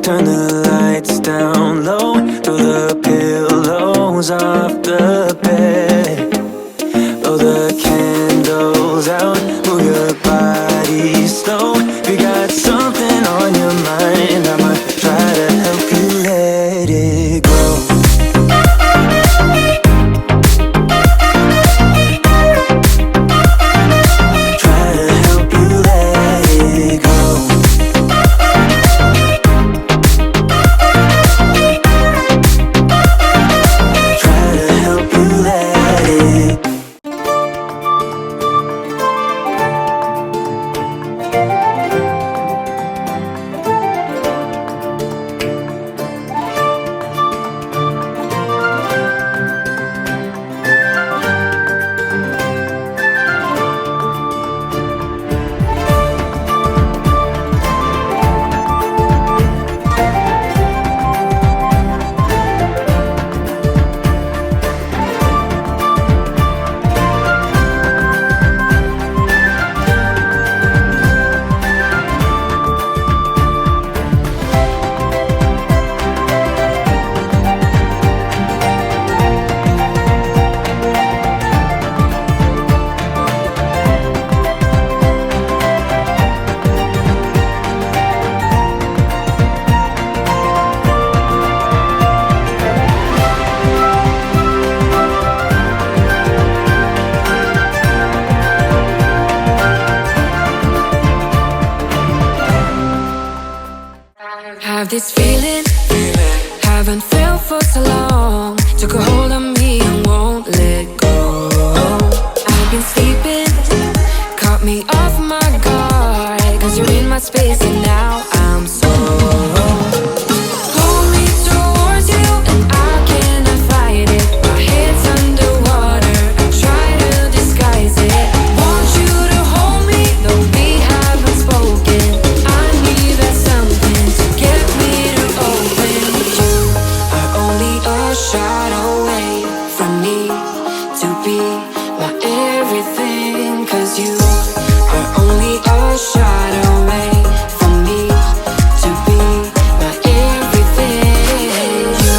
Turn the lights down low, throw the pillows off the bed, blow the candles out, move your body slow. If you got something on your mind, I'ma try to help you let it go. Have this feeling, haven't felt for so long. Took a hold on me and won't let go. I've been sleeping, caught me off my guard, 'cause you're in my space and now I'm so. Hold me towards you and I cannot fight it. My head's underwater, I try to disguise it. Want you to hold me, though we haven't spoken. I need that something to get me to open. You are only a shot away from me to be my everything, 'cause you are only a shot away from me to be my everything. You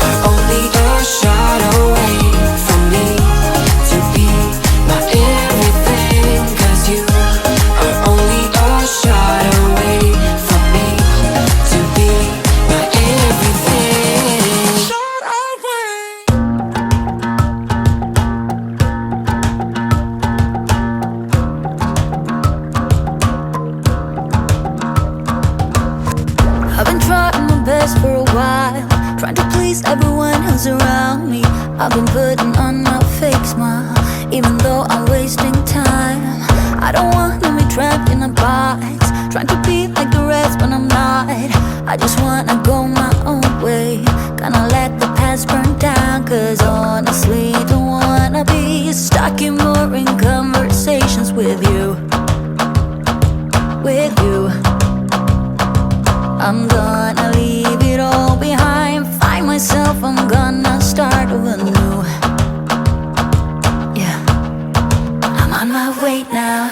are only a shot away from me to be my everything, 'cause you are only a shot away from me to be my everything. Shot away. I've been trying my best for a while, trying to please everyone who's around me. I've been putting on a fake smile, even though I'm wasting time. I don't wanna be trapped in a box, trying to be like the rest when I'm not. I just wanna go my own way, gonna let the past burn down, 'cause honestly don't wanna be stuck in boring conversations with you. With you, I'm gonna leave it all behind, find myself, I'm gonna start over new. Yeah, I'm on my way now.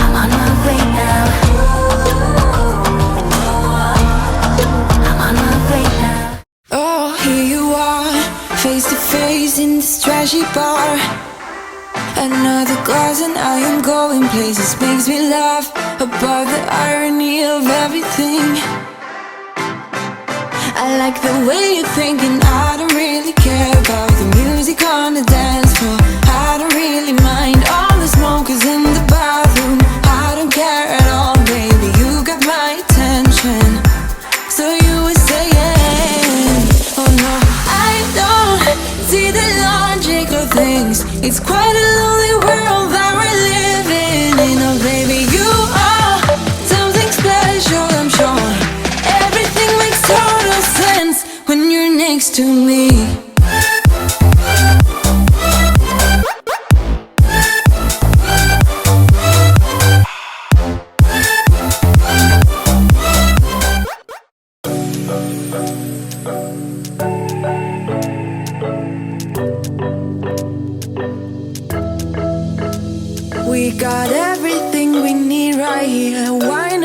I'm on my way now. I'm on my way now. Oh, here you are, face to face in this trashy bar. Another glass and I am going places, makes me laugh about the irony of everything. I like the way you're thinking, I don't really care about the music on the dance floor. I don't really mind all the smokers in the bathroom. I don't care at all, baby, you got my attention. So you were saying, oh no, I don't see the logic of things. It's quite a lonely world that we're living in. Oh baby, you are something special, I'm sure. Everything makes total sense when you're next to me. We got everything we need right here. Why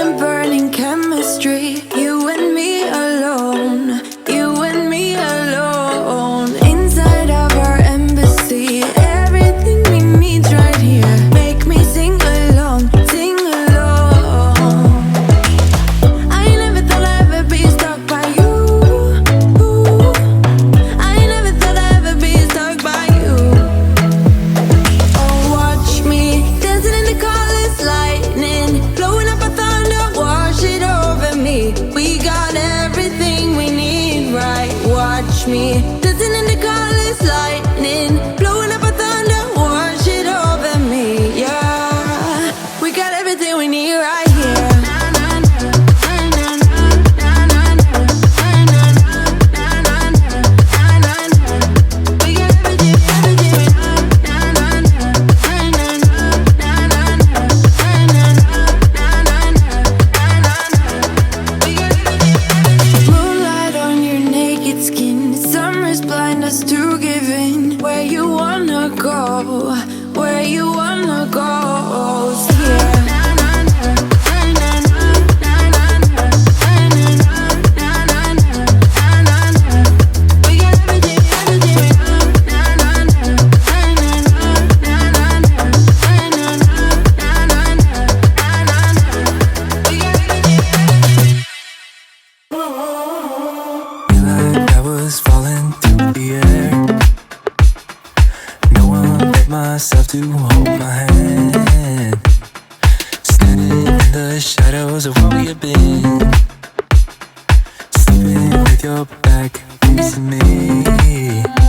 watch me dancing in the colors, lightning, blowing up a thunder, wash it over me. Yeah, we got everything we need right here. Moonlight on your naked skin, summer's blind us to giving. Where you wanna go, where you wanna go, here. Feel like I was falling through the air. No one but myself to hold my hand. Standing in the shadows of where we have been. Sleeping with your back facing me.